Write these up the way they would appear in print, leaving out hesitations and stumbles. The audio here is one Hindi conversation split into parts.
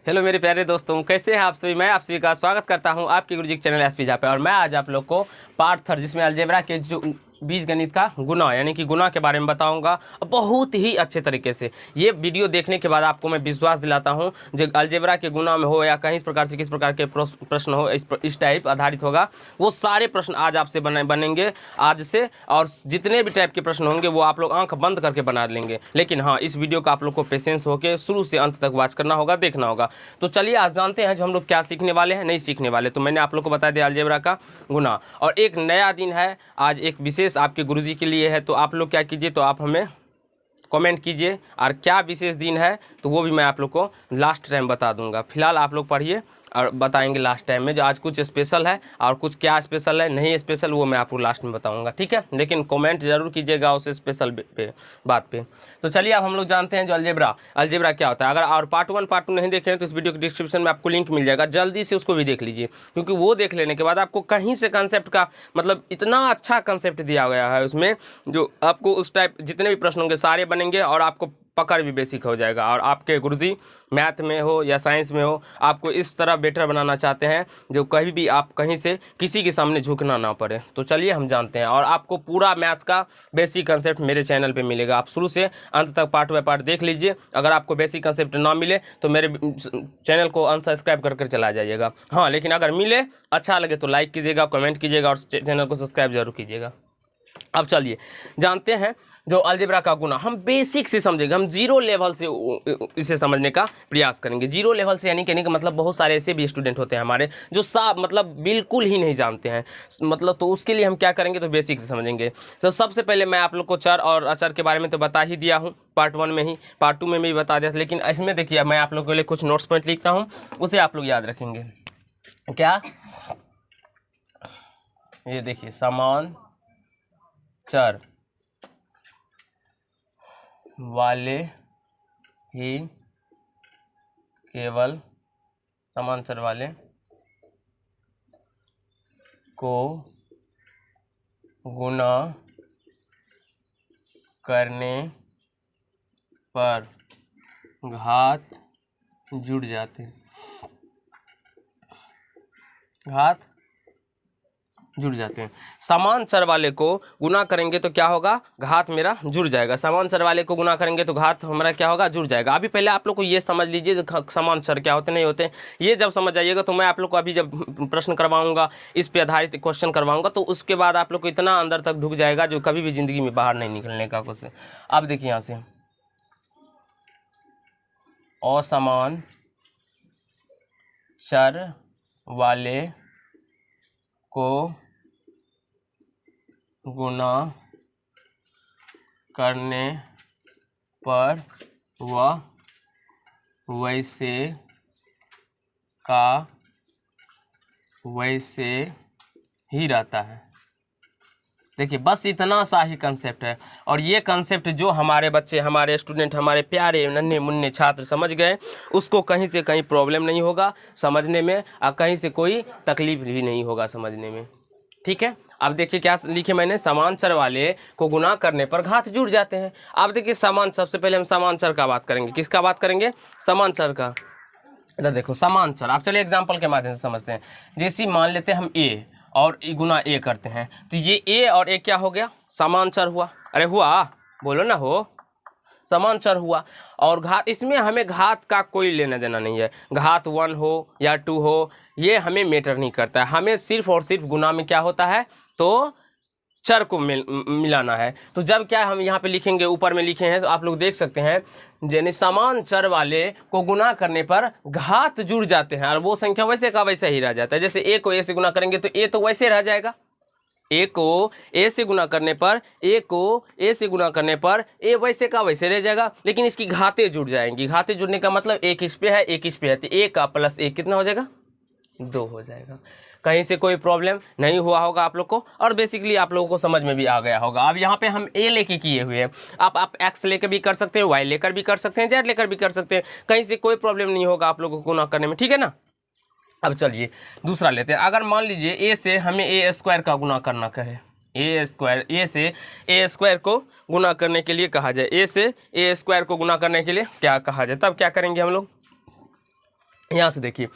हेलो मेरे प्यारे दोस्तों, कैसे हैं आप सभी। मैं आप सभी का स्वागत करता हूं आपके गुरुजी के चैनल एसपी पे। और मैं आज आप लोग को पार्ट 3 जिसमें अलजेब्रा के जो बीज गणित का गुना यानी कि गुना के बारे में बताऊंगा बहुत ही अच्छे तरीके से। ये वीडियो देखने के बाद आपको मैं विश्वास दिलाता हूं जो अलजेब्रा के गुना में हो या कहीं इस प्रकार से किस प्रकार के प्रश्न हो इस टाइप आधारित होगा, वो सारे प्रश्न आज आपसे बनेंगे आज से। और जितने भी टाइप के प्रश्न होंगे वो आप लोग आंख बंद करके बना लेंगे। लेकिन हाँ, इस वीडियो का आप लोग को पेशेंस होकर शुरू से अंत तक वॉच करना होगा, देखना होगा। तो चलिए आज जानते हैं जो हम लोग क्या सीखने वाले हैं, नहीं सीखने वाले। तो मैंने आप लोग को बता दिया अलजेब्रा का गुना, और एक नया दिन है आज, एक विशेष आपके गुरुजी के लिए है। तो आप लोग क्या कीजिए, तो आप हमें कमेंट कीजिए, और क्या विशेष दिन है तो वो भी मैं आप लोग को लास्ट टाइम बता दूंगा। फिलहाल आप लोग पढ़िए और बताएंगे लास्ट टाइम में जो आज कुछ स्पेशल है और कुछ क्या स्पेशल है नहीं स्पेशल, वो मैं आपको लास्ट में बताऊंगा, ठीक है। लेकिन कमेंट जरूर कीजिएगा उस स्पेशल बात पे। तो चलिए अब हम लोग जानते हैं जो अलजेब्रा क्या होता है। अगर और पार्ट 1 पार्ट 2 नहीं देखे हैं तो इस वीडियो के डिस्क्रिप्शन में आपको लिंक मिल जाएगा, जल्दी से उसको भी देख लीजिए, क्योंकि वो देख लेने के बाद आपको कहीं से कंसेप्ट का मतलब इतना अच्छा कंसेप्ट दिया गया है उसमें, जो आपको उस टाइप जितने भी प्रश्न होंगे सारे बनेंगे और आपको पकड़ भी बेसिक हो जाएगा। और आपके गुरुजी मैथ में हो या साइंस में हो, आपको इस तरह बेटर बनाना चाहते हैं जो कहीं भी आप कहीं से किसी के सामने झुकना ना पड़े। तो चलिए हम जानते हैं, और आपको पूरा मैथ का बेसिक कंसेप्ट मेरे चैनल पे मिलेगा। आप शुरू से अंत तक पार्ट बाय पार्ट देख लीजिए। अगर आपको बेसिक कंसेप्ट ना मिले तो मेरे चैनल को अनसब्सक्राइब कर चला जाइएगा। हाँ, लेकिन अगर मिले, अच्छा लगे तो लाइक कीजिएगा, कमेंट कीजिएगा और चैनल को सब्सक्राइब जरूर कीजिएगा। अब चलिए जानते हैं जो अलजेब्रा का गुना, हम बेसिक से समझेंगे, हम जीरो लेवल से इसे समझने का प्रयास करेंगे। जीरो लेवल से यानी कहने का मतलब बहुत सारे ऐसे भी स्टूडेंट होते हैं हमारे जो मतलब बिल्कुल ही नहीं जानते हैं, मतलब तो उसके लिए हम क्या करेंगे, तो बेसिक से समझेंगे। तो सबसे पहले मैं आप लोग को चर और अचर के बारे में तो बता ही दिया हूँ पार्ट 1 में ही, पार्ट 2 में भी बता दिया था। लेकिन इसमें देखिए मैं आप लोगों के लिए कुछ नोट्स पॉइंट लिखता हूँ, उसे आप लोग याद रखेंगे। क्या, ये देखिए समान चर वाले ही केवल समान चर वाले को गुना करने पर घात जुड़ जाते हैं। घात जुड़ जाते हैं। समान चर वाले को गुना करेंगे तो क्या होगा, घात मेरा जुड़ जाएगा। समान चर वाले को गुना करेंगे तो घात हमारा क्या होगा, जुड़ जाएगा। अभी पहले आप लोग को ये समझ लीजिए समान चर क्या होते नहीं होते, ये जब समझ जाइएगा तो मैं आप लोग को अभी जब प्रश्न करवाऊंगा, इस पे आधारित क्वेश्चन करवाऊंगा, तो उसके बाद आप लोग को इतना अंदर तक ढुक जाएगा जो कभी भी जिंदगी में बाहर नहीं निकलने का क्वेश्चन। अब देखिए यहाँ से, असमान चर वाले को गुना करने पर वह वैसे का वैसे ही रहता है। देखिए बस इतना सा ही कंसेप्ट है, और ये कंसेप्ट जो हमारे बच्चे, हमारे स्टूडेंट, हमारे प्यारे नन्हे मुन्ने छात्र समझ गए, उसको कहीं से कहीं प्रॉब्लम नहीं होगा समझने में, और कहीं से कोई तकलीफ भी नहीं होगा समझने में, ठीक है। अब देखिए क्या लिखे मैंने, समान चर वाले को गुना करने पर घात जुड़ जाते हैं। अब देखिए समान, सबसे पहले हम समान चर का बात करेंगे। किसका बात करेंगे, समान चर का। इधर देखो समान चर, आप चलिए एग्जाम्पल के माध्यम से समझते हैं। जैसे मान लेते हैं हम ए और गुना ए करते हैं, तो ये ए और ए क्या हो गया, समान चर हुआ। अरे हुआ, बोलो ना, हो समान चर हुआ। और घात, इसमें हमें घात का कोई लेना देना नहीं है, घात 1 हो या 2 हो, ये हमें मैटर नहीं करता है। हमें सिर्फ और सिर्फ गुना में क्या होता है, तो चर को मिलाना है। तो जब क्या हम यहाँ पे लिखेंगे, ऊपर में लिखे हैं तो आप लोग देख सकते हैं, यानी समान चर वाले को गुना करने पर घात जुड़ जाते हैं, और वो संख्या वैसे का वैसे ही रह जाता है। जैसे ए को ए से गुना करेंगे तो ए तो वैसे रह जाएगा, ए को ए से गुना करने पर, ए को ए से गुना करने पर ए वैसे का वैसे रह जाएगा, लेकिन इसकी घातें जुड़ जाएंगी। घातें जुड़ने का मतलब एक इस पे है एक इस पे है, तो ए का प्लस ए कितना हो जाएगा, 2 हो जाएगा। कहीं से कोई प्रॉब्लम नहीं हुआ होगा आप लोग को, और बेसिकली आप लोगों को समझ में भी आ गया होगा। अब यहाँ पे हम ए लेके किए हुए हैं, आप एक्स लेकर भी कर सकते हैं, वाई लेकर भी कर सकते हैं, जेड लेकर भी कर सकते हैं, कहीं से कोई प्रॉब्लम नहीं होगा आप लोगों को गुना करने में, ठीक है ना। अब चलिए दूसरा लेते हैं। अगर मान लीजिए ए से हमें ए स्क्वायर का गुना करना कहे, ए स्क्वायर, ए से ए स्क्वायर को गुना करने के लिए कहा जाए, ए से ए स्क्वायर को गुना करने के लिए क्या कहा जाए, तब क्या करेंगे हम लोग, यहाँ से देखिए,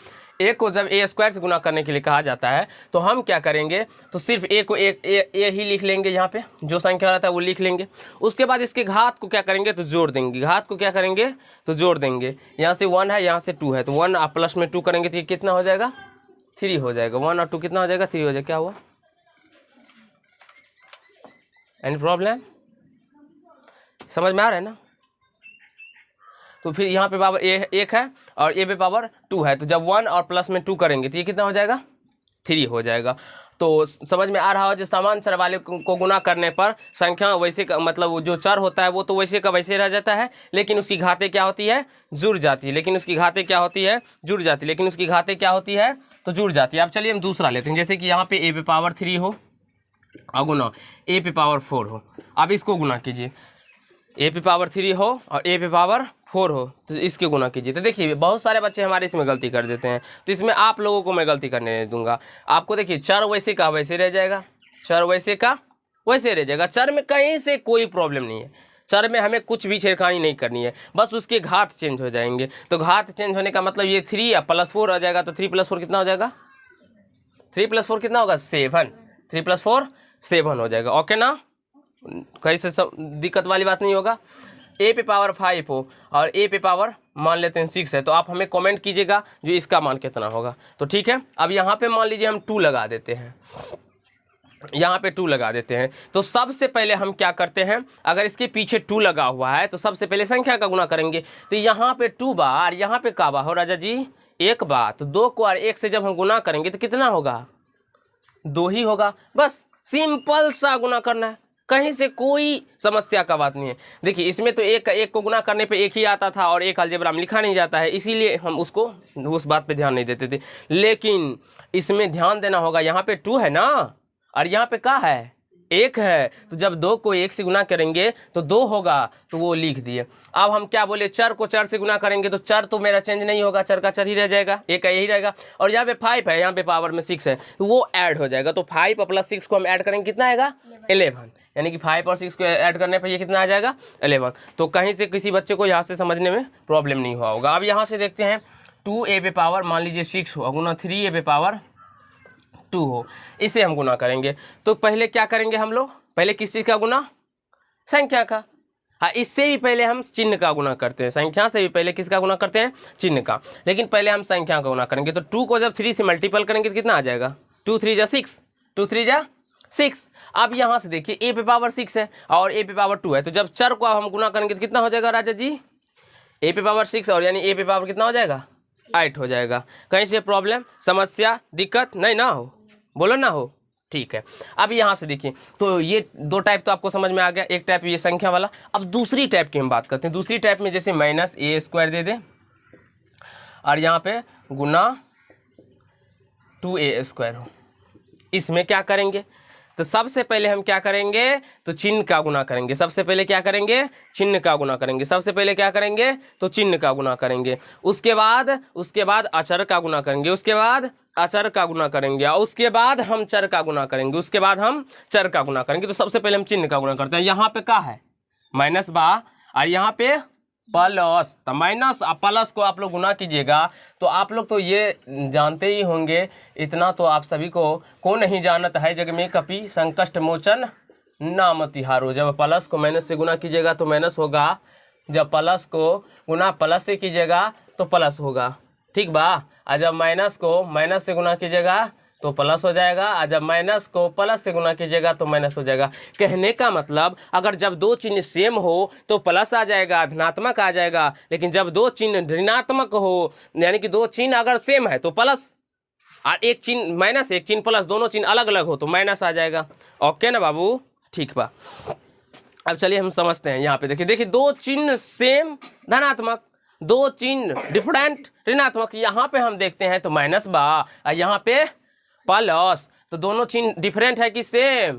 ए को जब ए स्क्वायर से गुना करने के लिए कहा जाता है तो हम क्या करेंगे, तो सिर्फ ए को ए ही लिख लेंगे, यहाँ पे जो संख्या रहता है वो लिख लेंगे। उसके बाद इसके घात को क्या करेंगे, तो जोड़ देंगे। घात को क्या करेंगे, तो जोड़ देंगे। यहाँ से 1 है, यहाँ से 2 है, तो 1 आप प्लस में 2 करेंगे तो ये कितना हो जाएगा, 3 हो जाएगा। 1 और 2 कितना हो जाएगा, 3 हो जाएगा। क्या हुआ, एनी प्रॉब्लम, समझ में आ रहा है ना। तो फिर यहाँ पे पावर ए 1 है और ए पे पावर 2 है, तो जब 1 और प्लस में 2 करेंगे तो ये कितना हो जाएगा, 3 हो जाएगा। तो समझ में आ रहा हो, जो समान चर वाले को गुना करने पर संख्या वैसे का मतलब जो चर होता है वो तो वैसे का वैसे रह जाता है, लेकिन उसकी घातें क्या होती है, जुड़ जाती है। लेकिन उसकी घातें क्या होती है, जुड़ जाती है। लेकिन उसकी घातें क्या होती है, तो जुड़ जाती है। अब चलिए हम दूसरा लेते हैं, जैसे कि यहाँ पे ए पे पावर 3 हो और गुना ए पे पावर 4 हो। अब इसको गुना कीजिए, ए पे पावर 3 हो और ए पे पावर 4 हो, तो इसके गुना कीजिए। तो देखिए बहुत सारे बच्चे हमारे इसमें गलती कर देते हैं, तो इसमें आप लोगों को मैं गलती करने नहीं दूंगा। आपको देखिए चर वैसे का वैसे रह जाएगा, चर वैसे का वैसे रह जाएगा। चर में कहीं से कोई प्रॉब्लम नहीं है, चर में हमें कुछ भी छेड़खानी नहीं करनी है, बस उसके घात चेंज हो जाएंगे। तो घात चेंज होने का मतलब ये 3 या +4 आ जाएगा, तो 3 + 4 कितना हो जाएगा, 3 + 4 कितना होगा, 7। 3 + 4 7 हो जाएगा। ओके ना, कहीं से सब दिक्कत वाली बात नहीं होगा। ए पे पावर 5 हो और ए पे पावर मान लेते हैं 6 है, तो आप हमें कमेंट कीजिएगा जो इसका मान कितना होगा। तो ठीक है, अब यहाँ पे मान लीजिए हम 2 लगा देते हैं, यहाँ पे 2 लगा देते हैं। तो सबसे पहले हम क्या करते हैं, अगर इसके पीछे 2 लगा हुआ है तो सबसे पहले संख्या का गुना करेंगे। तो यहाँ पे 2 बार, यहाँ पे का बार हो राजा जी, 1 बार। तो 2 को और 1 से जब हम गुना करेंगे तो कितना होगा, 2 ही होगा। बस सिंपल सा गुना करना है, कहीं से कोई समस्या का बात नहीं है। देखिए इसमें तो एक को गुना करने पे 1 ही आता था और 1 अलजेब्रा में लिखा नहीं जाता है, इसीलिए हम उसको उस बात पे ध्यान नहीं देते थे। लेकिन इसमें ध्यान देना होगा, यहाँ पे 2 है ना और यहाँ पे का है, 1 है। तो जब 2 को 1 से गुना करेंगे तो 2 होगा, तो वो लिख दिए। अब हम क्या बोले, चर को चर से गुना करेंगे तो चर तो मेरा चेंज नहीं होगा, चर का चर ही रह जाएगा, 1 का यही रहेगा। और यहाँ पे 5 है, यहाँ पे पावर में 6 है, तो वो ऐड हो जाएगा। तो 5 + 6 को हम ऐड करेंगे, कितना आएगा, 11। यानी कि 5 और 6 को ऐड करने पर ये कितना आ जाएगा, 11। तो कहीं से किसी बच्चे को यहाँ से समझने में प्रॉब्लम नहीं हुआ होगा। अब यहाँ से देखते हैं, 2a पे पावर मान लीजिए 6 हो गुना 3a पे पावर 2 हो, इसे हम गुना करेंगे। तो पहले क्या करेंगे हम लोग, पहले किस चीज़ का गुना, संख्या का। हाँ, इससे भी पहले हम चिन्ह का गुना करते हैं, संख्या से भी पहले किसका गुना करते हैं, चिन्ह का। लेकिन पहले हम संख्या का गुना करेंगे। तो 2 को जब 3 से मल्टीपल करेंगे तो कितना आ जाएगा, 2 3 जा 6, 2 3 जा 6। अब यहाँ से देखिए ए पे पावर 6 है और ए पे पावर 2 है, तो जब चर को हम गुना करेंगे तो कितना हो जाएगा राजा जी, ए पे पावर 6 और यानी ए पे पावर कितना हो जाएगा, 8 हो जाएगा। कहीं से प्रॉब्लम, समस्या, दिक्कत नहीं ना हो, बोलो ना हो, ठीक है। अब यहाँ से देखिए, तो ये 2 टाइप तो आपको समझ में आ गया, एक टाइप ये संख्या वाला। अब दूसरी टाइप की हम बात करते हैं। दूसरी टाइप में जैसे -a² दे दें और यहाँ पे गुना 2a² हो, इसमें क्या करेंगे, तो सबसे पहले हम क्या करेंगे, तो चिन्ह का गुना करेंगे। सबसे पहले क्या करेंगे, चिन्ह का गुना करेंगे। सबसे पहले क्या करेंगे, तो चिन्ह का गुना करेंगे। उसके बाद अचर का गुना करेंगे, उसके बाद अचर का गुना करेंगे और उसके बाद हम चर का गुना करेंगे, उसके बाद हम चर का गुना करेंगे। तो सबसे पहले हम चिन्ह का गुना करते हैं। यहाँ पे क्या है, माइनस बा और यहाँ पे प्लस, तो माइनस और प्लस को आप लोग गुना कीजिएगा तो आप लोग तो ये जानते ही होंगे, इतना तो आप सभी को नहीं जानत है, जग में कपि संकष्ट मोचन नाम तिहारो। जब प्लस को माइनस से गुना कीजिएगा तो माइनस होगा, जब प्लस को गुना प्लस से कीजिएगा तो प्लस होगा, ठीक बा। और जब माइनस को माइनस से गुना कीजिएगा तो प्लस हो जाएगा, और जब माइनस को प्लस से गुना कीजिएगा तो माइनस हो जाएगा। कहने का मतलब, अगर जब 2 चिन्ह सेम हो तो प्लस आ जाएगा, धनात्मक आ जाएगा। लेकिन जब 2 चिन्ह ऋणात्मक हो, यानी कि 2 चिन्ह अगर सेम है तो प्लस, और एक चिन्ह माइनस एक चिन्ह प्लस, दोनों चिन्ह अलग अलग हो तो माइनस आ जाएगा। ओके ना बाबू, ठीक बा। अब चलिए हम समझते हैं। यहाँ पे देखिए 2 चिन्ह सेम धनात्मक, 2 चिन्ह डिफरेंट ऋणात्मक। यहाँ पे हम देखते हैं तो माइनस बा और यहाँ पे प्लस, तो दोनों चिन्ह डिफरेंट है कि सेम,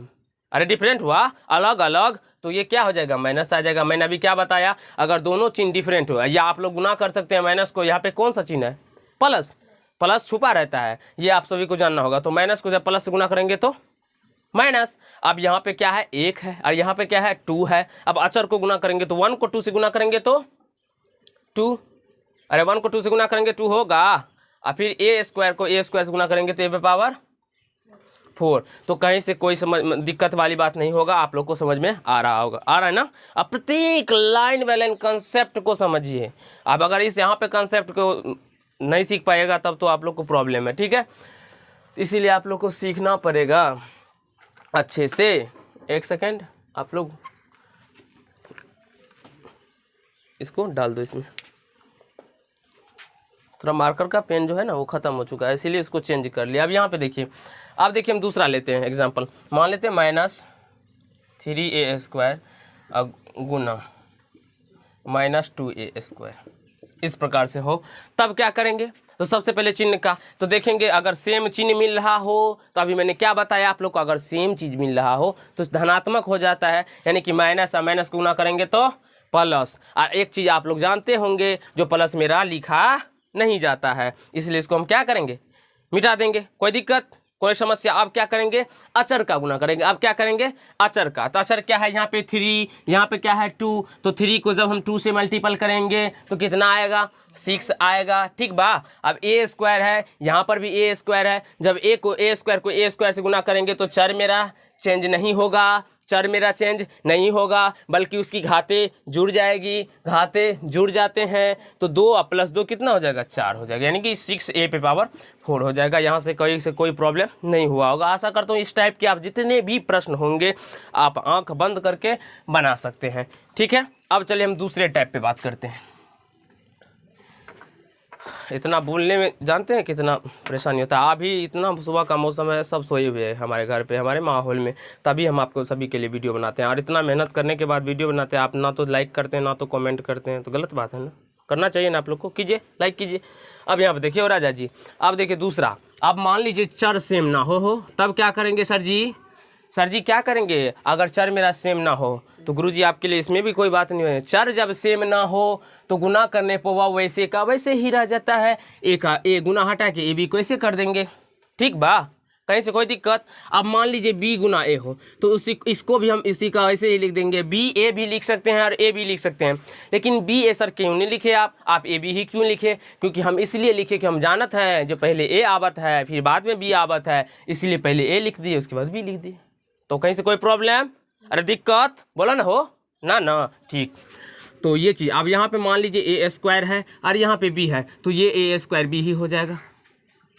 अरे डिफरेंट हुआ, अलग अलग, तो ये क्या हो जाएगा, माइनस आ जाएगा। मैंने अभी क्या बताया, अगर दोनों चिन्ह डिफरेंट हो, या आप लोग गुना कर सकते हैं माइनस को, यहाँ पे कौन सा चिन्ह है, प्लस, प्लस छुपा रहता है, ये आप सभी को जानना होगा। तो माइनस को जब प्लस से गुना करेंगे तो माइनस। अब यहाँ पे क्या है, 1 है और यहाँ पे क्या है, 2 है। अब अचर को गुना करेंगे तो 1 को 2 से गुना करेंगे तो 2, अरे 1 को 2 से गुना करेंगे 2 होगा, और फिर ए स्क्वायर को ए स्क्वायर से गुना करेंगे तो ए पे पावर 4। तो कहीं से कोई दिक्कत वाली बात नहीं होगा, आप लोग को समझ में आ रहा होगा, आ रहा है ना। अब प्रत्येक लाइन बाय लाइन कंसेप्ट को समझिए। अब अगर इस यहाँ पे कंसेप्ट को नहीं सीख पाएगा तब तो आप लोग को प्रॉब्लम है, ठीक है। इसीलिए आप लोग को सीखना पड़ेगा अच्छे से। एक सेकेंड, आप लोग इसको डाल दो, इसमें थोड़ा मार्कर का पेन जो है ना वो ख़त्म हो चुका है, इसीलिए इसको चेंज कर लिया। अब यहाँ पे देखिए, अब देखिए हम दूसरा लेते हैं एग्जांपल, मान लेते हैं -3a² गुना -2a², इस प्रकार से हो। तब क्या करेंगे, तो सबसे पहले चिन्ह का तो देखेंगे, अगर सेम चिन्ह मिल रहा हो तो अभी मैंने क्या बताया आप लोग को, अगर सेम चीज़ मिल रहा हो तो धनात्मक हो जाता है, यानी कि माइनस और माइनस को गुना करेंगे तो प्लस। और एक चीज़ आप लोग जानते होंगे, जो प्लस मेरा लिखा नहीं जाता है, इसलिए इसको हम क्या करेंगे, मिटा देंगे। कोई दिक्कत, कोई समस्या। अब क्या करेंगे, अचर का गुना करेंगे। अब क्या करेंगे, अचर का। तो अचर क्या है, यहाँ पे 3, यहाँ पे क्या है 2, तो 3 को जब हम 2 से मल्टीपल करेंगे तो कितना आएगा, 6 आएगा, ठीक बा। अब ए स्क्वायर है, यहाँ पर भी ए स्क्वायर है, जब ए स्क्वायर को ए स्क्वायर से गुना करेंगे तो चर मेरा चेंज नहीं होगा, चर मेरा चेंज नहीं होगा, बल्कि उसकी घातें जुड़ जाएगी। घातें जुड़ जाते हैं तो 2 + 2 कितना हो जाएगा, 4 हो जाएगा, यानी कि 6a पे पावर 4 हो जाएगा। यहाँ से कोई प्रॉब्लम नहीं हुआ होगा। आशा करता हूँ इस टाइप के आप जितने भी प्रश्न होंगे आप आंख बंद करके बना सकते हैं, ठीक है। अब चलिए हम दूसरे टाइप पे बात करते हैं। इतना बोलने में जानते हैं कितना परेशानी होता है। अभी इतना सुबह का मौसम है, सब सोए हुए हैं हमारे घर पे, हमारे माहौल में, तभी हम आपको सभी के लिए वीडियो बनाते हैं। और इतना मेहनत करने के बाद वीडियो बनाते हैं, आप ना तो लाइक करते हैं ना तो कमेंट करते हैं, तो गलत बात है ना। करना चाहिए ना आप लोग को, कीजिए, लाइक कीजिए। अब यहाँ पर देखिए और राजा जी, अब देखिए दूसरा, अब मान लीजिए चर सेम ना हो तब क्या करेंगे सर जी क्या करेंगे, अगर चर मेरा सेम ना हो तो गुरुजी आपके लिए इसमें भी कोई बात नहीं है। चर जब सेम ना हो तो गुना करने पर वह वैसे का वैसे ही रह जाता है। ए का ए गुना हटा के ए बी कैसे कर देंगे, ठीक बा, कहीं से कोई दिक्कत। अब मान लीजिए बी गुना ए हो तो इसको भी हम इसी का ऐसे ही लिख देंगे। बी ए भी लिख सकते हैं और ए भी लिख सकते हैं, लेकिन बी ए सर क्यों नहीं लिखे आप ए बी ही क्यों लिखे, क्योंकि हम इसलिए लिखे कि हम जानत हैं जो पहले ए आवत है फिर बाद में बी आवत है, इसलिए पहले ए लिख दिए उसके बाद बी लिख दिए। तो कहीं से कोई प्रॉब्लम, अरे दिक्कत बोला ना हो ना, ठीक। तो ये चीज़, अब यहाँ पे मान लीजिए ए स्क्वायर है और यहाँ पे बी है, तो ये ए स्क्वायर बी ही हो जाएगा,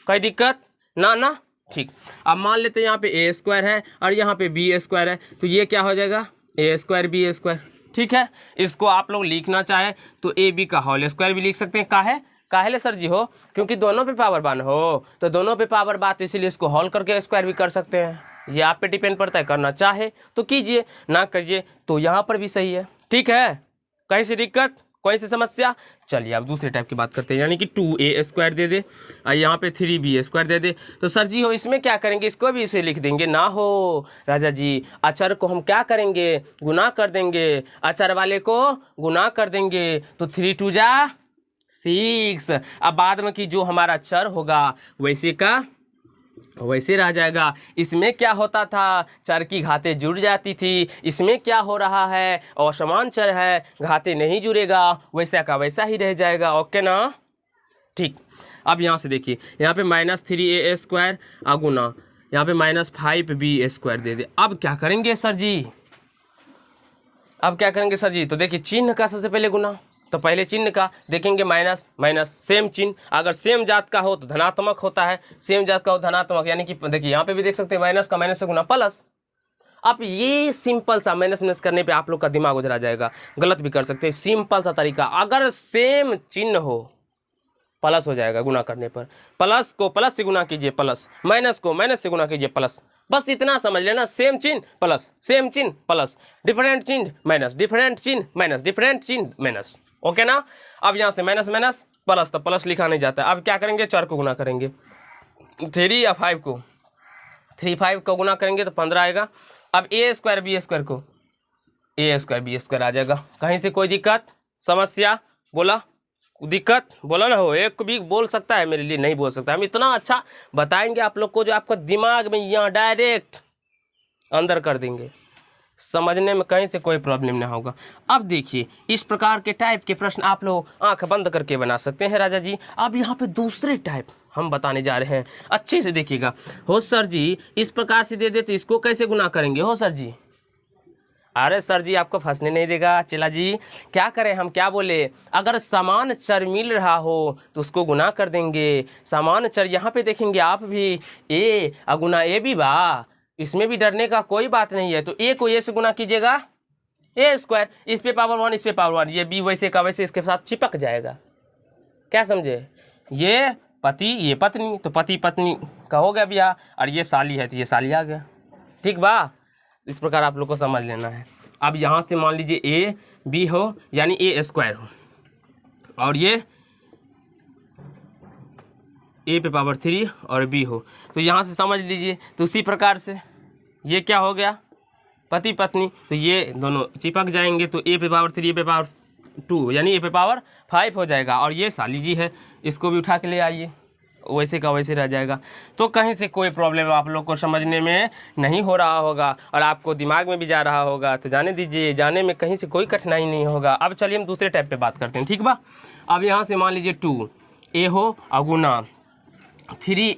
कोई दिक्कत ना, ठीक। अब मान लेते हैं यहाँ पे ए स्क्वायर है और यहाँ पे बी स्क्वायर है, तो ये क्या हो जाएगा, ए स्क्वायर बी स्क्वायर, ठीक है। इसको आप लोग लिखना चाहे तो ए बी का होल स्क्वायर भी लिख सकते हैं। काहे सर जी हो, क्योंकि दोनों पे पावर 1 हो, तो दोनों पे पावर बात, इसीलिए इसको हॉल करके स्क्वायर भी कर सकते हैं। ये आप पे डिपेंड पड़ता है, करना चाहे तो कीजिए, ना करिए तो यहाँ पर भी सही है, ठीक है। कहीं से दिक्कत, कोई सी समस्या। चलिए अब दूसरे टाइप की बात करते हैं, यानी कि 2a स्क्वायर दे दे और यहाँ पे 3b स्क्वायर दे दे। तो सर जी हो इसमें क्या करेंगे, इसको भी इसे लिख देंगे ना हो राजा जी। अचर को हम क्या करेंगे, गुना कर देंगे, अचर वाले को गुना कर देंगे, तो 3 2 जा 6। अब बाद में कि जो हमारा चर होगा वैसे का वैसे रह जाएगा। इसमें क्या होता था, चर की घातें जुड़ जाती थी, इसमें क्या हो रहा है, असमान चर है, घातें नहीं जुड़ेगा, वैसा का वैसा ही रह जाएगा, ओके ना, ठीक। अब यहाँ से देखिए, यहाँ पे -3a स्क्वायर गुना यहाँ पे -5b स्क्वायर दे दे। अब क्या करेंगे सर जी, तो देखिए चिन्ह का सबसे पहले गुना, तो पहले चिन्ह का देखेंगे माइनस माइनस, सेम चिन्ह, अगर सेम जात का हो तो धनात्मक होता है, सेम जात का हो धनात्मक, यानी कि देखिए यहाँ पे भी देख सकते हैं माइनस का माइनस से गुना प्लस। अब ये सिंपल सा माइनस करने पे आप लोग का दिमाग उधरा जाएगा, गलत भी कर सकते हैं, सिंपल सा तरीका, अगर सेम चिन्ह हो प्लस हो जाएगा गुना करने पर, प्लस को प्लस से गुना कीजिए प्लस, माइनस को माइनस से गुना कीजिए प्लस, बस इतना समझ लेना, सेम चिन्ह प्लस, सेम चिन्ह प्लस, डिफरेंट चिन्ह माइनस, डिफरेंट चिन्ह माइनस, डिफरेंट चिन्ह माइनस, ओके ना। अब यहाँ से माइनस माइनस प्लस, तो प्लस लिखा नहीं जाता। अब क्या करेंगे, 4 को गुना करेंगे, 3 या 5 को, 3 5 को गुना करेंगे तो 15 आएगा। अब ए स्क्वायर बी स्क्वायर को ए स्क्वायर बी स्क्वायर आ जाएगा। कहीं से कोई दिक्कत समस्या, बोला दिक्कत बोला ना हो, एक भी बोल सकता है, मेरे लिए नहीं बोल सकता। हम इतना अच्छा बताएंगे आप लोग को जो आपका दिमाग में यहाँ डायरेक्ट अंदर कर देंगे, समझने में कहीं से कोई प्रॉब्लम ना होगा। अब देखिए इस प्रकार के टाइप के प्रश्न आप लोग आंख बंद करके बना सकते हैं राजा जी। अब यहाँ पे दूसरे टाइप हम बताने जा रहे हैं, अच्छे से देखिएगा। हो सर जी इस प्रकार से दे दे तो इसको कैसे गुना करेंगे हो सर जी? अरे सर जी आपको फंसने नहीं देगा चेला जी। क्या करें हम, क्या बोले, अगर समान चर मिल रहा हो तो उसको गुना कर देंगे। समान चर यहाँ पे देखेंगे आप भी, ए गुना ए भी बा, इसमें भी डरने का कोई बात नहीं है। तो ए को ए से गुना कीजिएगा, ए स्क्वायर, इस पे पावर 1 इस पे पावर 1, ये बी वैसे का वैसे इसके साथ चिपक जाएगा। क्या समझे, ये पति ये पत्नी, तो पति पत्नी का हो गया ब्याह, और ये साली है तो ये साली आ गया। ठीक बा, इस प्रकार आप लोग को समझ लेना है। अब यहाँ से मान लीजिए ए बी हो यानी ए स्क्वायर हो, और ये ए पे पावर 3 और बी हो, तो यहाँ से समझ लीजिए। तो उसी प्रकार से ये क्या हो गया, पति पत्नी, तो ये दोनों चिपक जाएंगे। तो ए पे पावर 3 ए पे पावर 2 यानी ए पे पावर 5 हो जाएगा। और ये साली जी है, इसको भी उठा के ले आइए, वैसे का वैसे रह जाएगा। तो कहीं से कोई प्रॉब्लम आप लोग को समझने में नहीं हो रहा होगा और आपको दिमाग में भी जा रहा होगा, तो जाने दीजिए, जाने में कहीं से कोई कठिनाई नहीं होगा। अब चलिए हम दूसरे टाइप पे बात करते हैं, ठीक बा। अब यहाँ से मान लीजिए 2 ए हो और गुना 3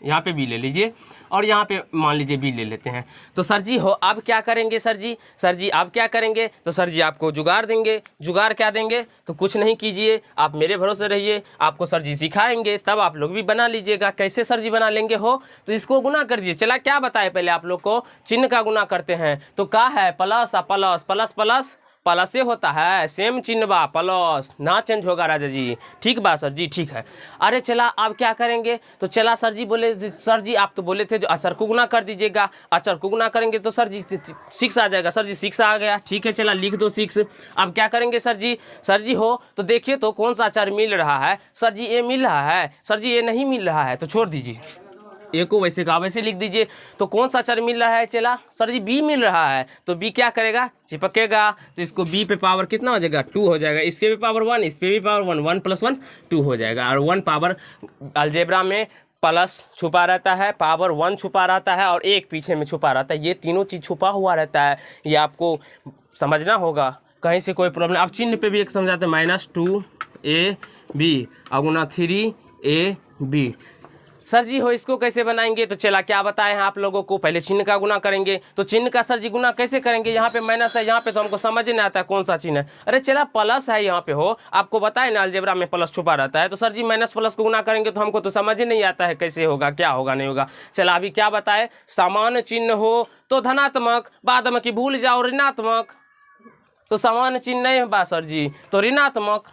यहाँ पे बी ले लीजिए, और यहाँ पे मान लीजिए बी ले लेते हैं। तो सर जी हो अब क्या करेंगे सर जी, सर जी आप क्या करेंगे, तो सर जी आपको जुगाड़ देंगे। जुगाड़ क्या देंगे, तो कुछ नहीं कीजिए, आप मेरे भरोसे रहिए, आपको सर जी सिखाएंगे, तब आप लोग भी बना लीजिएगा। कैसे सर जी बना लेंगे हो, तो इसको गुना कर दीजिए। चला क्या बताए पहले आप लोग को, चिन्ह का गुना करते हैं। तो क्या है, plus plus plus plus plus से होता है, सेम चिन्ह बा, प्लस ना चेंज होगा राजा जी। ठीक बा सर जी, ठीक है। अरे चला अब क्या करेंगे, तो चला सर जी बोले, सर जी आप तो बोले थे जो अचर को गुना कर दीजिएगा, अचर को गुना करेंगे तो सर जी 6 आ जाएगा। सर जी 6 आ गया, ठीक है, चला लिख दो 6। अब क्या करेंगे सर जी, सर जी हो तो देखिए तो कौन सा अचर मिल रहा है, सर जी ए मिल रहा है, सर जी ए नहीं मिल रहा है, तो छोड़ दीजिए, ए को वैसे का वैसे लिख दीजिए। तो कौन सा अचर मिल रहा है, चला सर जी बी मिल रहा है, तो बी क्या करेगा, चिपकेगा। तो इसको बी पे पावर कितना हो जाएगा, 2 हो जाएगा। इसके भी पावर 1, इस पे भी पावर 1, 1 + 1 2 हो जाएगा। और 1 पावर अलजेब्रा में प्लस छुपा रहता है, पावर 1 छुपा रहता है, और एक पीछे में छुपा रहता है। ये तीनों चीज़ छुपा हुआ रहता है, ये आपको समझना होगा, कहीं से कोई प्रॉब्लम। अब चिन्ह पे भी एक समझाते हैं, -2ab गुना 3ab। सर जी हो इसको कैसे बनाएंगे, तो चला क्या बताए हैं आप लोगों को, पहले चिन्ह का गुना करेंगे। तो चिन्ह का सर जी गुना कैसे करेंगे, यहाँ पे माइनस है, यहाँ पे तो हमको समझ नहीं आता है कौन सा चिन्ह है। अरे चला प्लस है यहाँ पे हो, आपको बताए ना अलजेब्रा में प्लस छुपा रहता है, तो सर जी माइनस प्लस को गुना करेंगे तो हमको तो समझ ही नहीं आता है कैसे होगा, क्या होगा नहीं होगा। चला अभी क्या बताए, समान चिन्ह हो तो धनात्मक, बाद में कि भूल जाओ ऋणात्मक, तो समान चिन्ह नहीं बा सर जी तो ऋणात्मक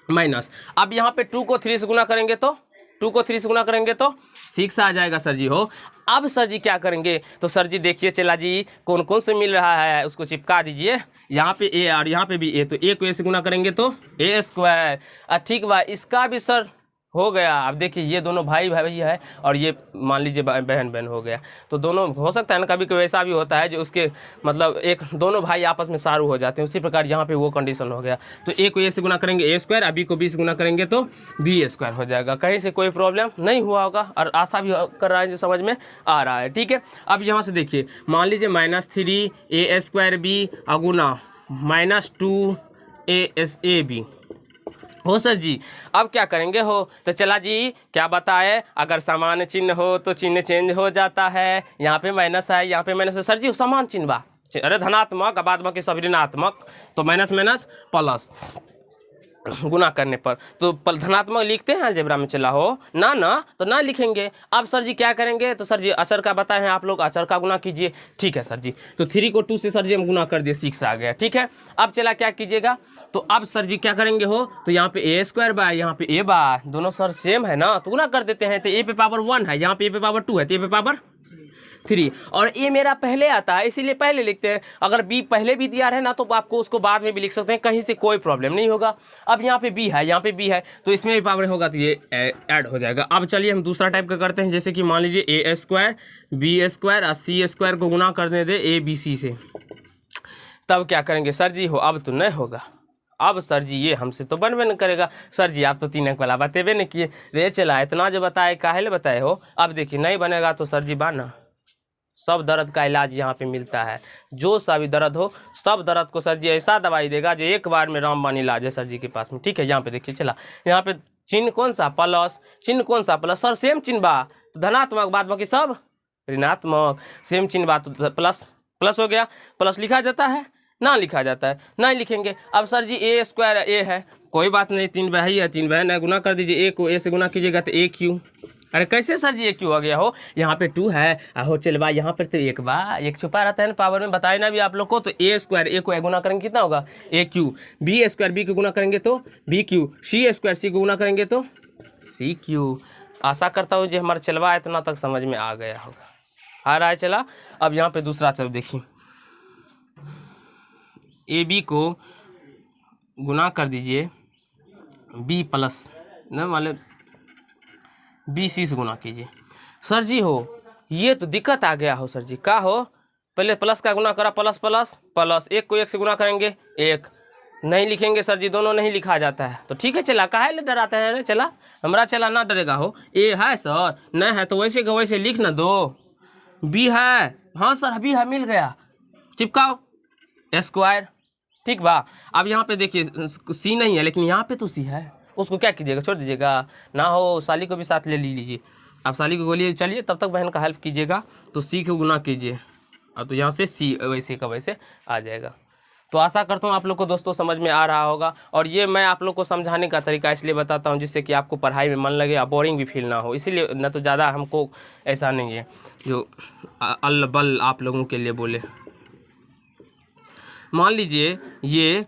माइनस। अब यहाँ पे 2 को 3 से गुना करेंगे तो 2 को 3 से गुना करेंगे तो 6 आ जाएगा सर जी हो। अब सर जी क्या करेंगे, तो सर जी देखिए चला जी कौन कौन से मिल रहा है उसको चिपका दीजिए, यहाँ पे ए और यहाँ पे भी ए, तो ए को ए से गुना करेंगे तो ए स्क्वायर। ठीक बा, इसका भी सर हो गया। अब देखिए ये दोनों भाई भाई है और ये मान लीजिए बहन बहन हो गया, तो दोनों हो सकता है ना, कभी कभी ऐसा भी होता है जो उसके मतलब एक दोनों भाई आपस में सारू हो जाते हैं, उसी प्रकार यहाँ पे वो कंडीशन हो गया। तो ए को ए से गुना करेंगे ए स्क्वायर, बी को बी से गुना करेंगे तो बी स्क्वायर हो जाएगा। कहीं से कोई प्रॉब्लम नहीं हुआ होगा और आशा भी कर रहा है जो समझ में आ रहा है। ठीक है, अब यहाँ से देखिए मान लीजिए -3a² गुना -2ab हो सर जी। अब क्या करेंगे हो, तो चला जी क्या बताए, अगर समान चिन्ह हो तो चिन्ह चेंज हो जाता है। यहाँ पे माइनस है, यहाँ पे माइनस है, सर जी समान चिन्ह बा, अरे धनात्मक बाद में सब ऋणात्मक, तो माइनस माइनस प्लस गुना करने पर तो धनात्मक लिखते हैं अलजेब्रा में, चला हो ना ना तो ना लिखेंगे। अब सर जी क्या करेंगे, तो सर जी अचर का बताए हैं आप लोग, अचर का गुना कीजिए। ठीक है सर जी, तो 3 को 2 से सर जी हम गुना कर दिए, 6 आ गया। ठीक है, अब चला क्या कीजिएगा, तो अब सर जी क्या करेंगे हो, तो यहाँ पे ए स्क्वायर बा, यहाँ पे ए बा, दोनों सर सेम है ना, तो गुना कर देते हैं। तो ए पे पावर 1 है, यहाँ पे ए पे पावर 2 है, तो ए पे पावर 3, और ए मेरा पहले आता है इसीलिए पहले लिखते हैं। अगर बी पहले भी दिया है ना तो आपको उसको बाद में भी लिख सकते हैं, कहीं से कोई प्रॉब्लम नहीं होगा। अब यहाँ पे बी है, यहाँ पे बी है, तो इसमें भी पावर होगा तो ये ऐड हो जाएगा। अब चलिए हम दूसरा टाइप का करते हैं, जैसे कि मान लीजिए ए स्क्वायर बी स्क्वायर और सी स्क्वायर को गुना कर दे ए बी सी से, तब क्या करेंगे सर जी हो, अब तो नहीं होगा। अब सर जी ये हमसे तो बनबे न करेगा, सर जी आप तो 3 अंक वाला बतेबे नहीं किए, रे चला इतना जो बताए काहे ले बताए हो। अब देखिए नहीं बनेगा तो सर जी बाना सब दर्द का इलाज यहाँ पे मिलता है। जो सा भी दर्द हो, सब दर्द को सर जी ऐसा दवाई देगा जो एक बार में रामबाण इलाज है सर जी के पास में। ठीक है, यहाँ पे देखिए चला, यहाँ पे चिन्ह कौन सा प्लस, चिन्ह कौन सा प्लस सर, सेम चिन्ह बा तो धनात्मक, बाद बाकी सब ऋणात्मक, सेम चिन्ह बा तो प्लस प्लस हो गया। प्लस लिखा जाता है ना, लिखा जाता है नहीं लिखेंगे। अब सर जी ए स्क्वायर ए है, कोई बात नहीं, 3 बहन है, 3 बहन है, गुना कर दीजिए, ए को ए से गुना कीजिएगा तो ए क्यू। अरे कैसे सर जी ए क्यू आ गया हो, यहाँ पे 2 है हो, चल बा यहाँ पर तो एक बा, एक छुपा रहता है ना पावर में, बताए ना भी आप लोग को। तो ए स्क्वायर ए को ए गुना करेंगे कितना होगा ए क्यू, बी स्क्वायर बी को गुना करेंगे तो बी क्यू, सी स्क्वायर सी को गुना करेंगे तो सी क्यू। आशा करता हूँ जो हमारा चलवा इतना तक समझ में आ गया होगा, आ रहा है चला। अब यहाँ पे दूसरा चल देखिए, ए बी को गुना कर दीजिए बी प्लस न मतलब बी सी से गुना कीजिए। सर जी हो ये तो दिक्कत आ गया हो सर जी, का हो, पहले प्लस का गुना करा, प्लस प्लस प्लस, एक को एक से गुना करेंगे एक, नहीं लिखेंगे सर जी, दोनों नहीं लिखा जाता है। तो ठीक है चला, काहे ले डराते हैं, चला हमारा चला ना डरेगा हो। ए है सर, नहीं है तो वैसे का वैसे लिख ना दो। बी है, हाँ सर बी है, मिल गया, चिपकाओ स्क्वायर, ठीक बा। अब यहाँ पे देखिए सी नहीं है लेकिन यहाँ पे तो सी है, उसको क्या कीजिएगा, छोड़ दीजिएगा ना हो, साली को भी साथ ले लीजिए। आप साली को बोलिए चलिए, तब तक बहन का हेल्प कीजिएगा, तो सी को गुना कीजिए, अब तो यहाँ से सी वैसे का वैसे आ जाएगा। तो आशा करता हूँ आप लोग को दोस्तों समझ में आ रहा होगा। और ये मैं आप लोग को समझाने का तरीका इसलिए बताता हूँ जिससे कि आपको पढ़ाई में मन लगे और बोरिंग भी फील ना हो, इसीलिए न तो ज़्यादा हमको ऐसा नहीं है जो अल बल आप लोगों के लिए बोले। मान लीजिए ये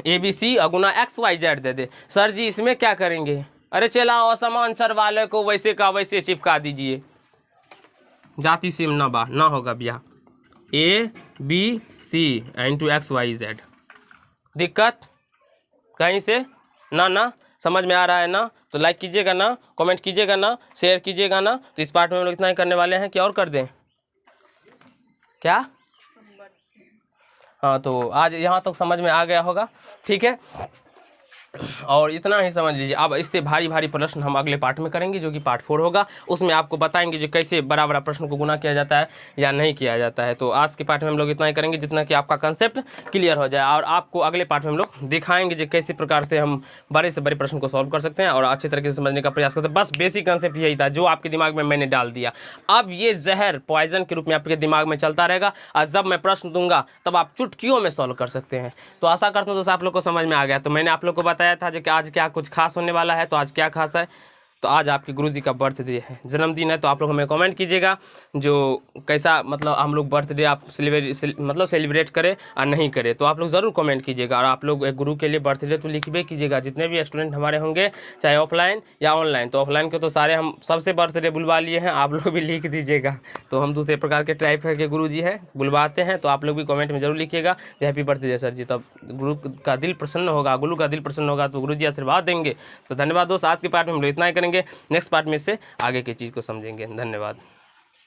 ए बी सी गुना एक्स वाई जेड दे दे, सर जी इसमें क्या करेंगे, अरे चला असमान सर वाले को वैसे का वैसे चिपका दीजिए, जाति सेम ना बा ना होगा भैया, A B C into X Y Z. दिक्कत कहीं से ना समझ में आ रहा है ना, तो लाइक कीजिएगा ना, कमेंट कीजिएगा ना, शेयर कीजिएगा ना। तो इस पार्ट में हम लोग इतना ही करने वाले हैं कि और कर दें क्या, हाँ तो आज यहाँ तक समझ में आ गया होगा, ठीक है। और इतना ही समझ लीजिए। अब इससे भारी भारी प्रश्न हम अगले पार्ट में करेंगे जो कि पार्ट 4 होगा, उसमें आपको बताएंगे जो कैसे बड़ा बड़ा प्रश्न को गुना किया जाता है या नहीं किया जाता है। तो आज के पार्ट में हम लोग इतना ही करेंगे जितना कि आपका कंसेप्ट क्लियर हो जाए, और आपको अगले पार्ट में हम लोग दिखाएंगे जो कैसे प्रकार से हम बड़े से बड़े प्रश्न को सॉल्व कर सकते हैं और अच्छे तरीके से समझने का प्रयास करते हैं। बस बेसिक कंसेप्ट यही था जो आपके दिमाग में मैंने डाल दिया। अब ये जहर पॉइजन के रूप में आपके दिमाग में चलता रहेगा, और जब मैं प्रश्न दूंगा तब आप चुटकियों में सॉल्व कर सकते हैं। तो आशा करता हूँ दोस्तों आप लोग को समझ में आ गया। तो मैंने आप लोग को बताया था कि आज क्या कुछ खास होने वाला है, तो आज क्या खास है, तो आज आपके गुरुजी का बर्थडे है, जन्मदिन है। तो आप लोग हमें कमेंट कीजिएगा जो कैसा मतलब हम लोग बर्थडे आप सेलिब्रेट करें और नहीं करें, तो आप लोग ज़रूर कमेंट कीजिएगा। और आप लोग एक गुरु के लिए बर्थडे तो लिखबे कीजिएगा, जितने भी स्टूडेंट हमारे होंगे चाहे ऑफलाइन या ऑनलाइन। तो ऑफलाइन के तो सारे हम सबसे बर्थडे बुलवा लिए हैं, आप लोग भी लिख दीजिएगा। तो हम दूसरे प्रकार के टाइप के गुरुजी है बुलवाते हैं, तो आप लोग भी कमेंट में जरूर लिखिएगा हैप्पी बर्थडे सर जी, तब गुरु का दिल प्रसन्न होगा, गुरु का दिल प्रसन्न होगा तो गुरुजी आशीर्वाद देंगे। तो धन्यवाद दोस्त, आज के पार्ट में हम लोग इतना ही करेंगे, नेक्स्ट पार्ट में से आगे की चीज़ को समझेंगे। धन्यवाद।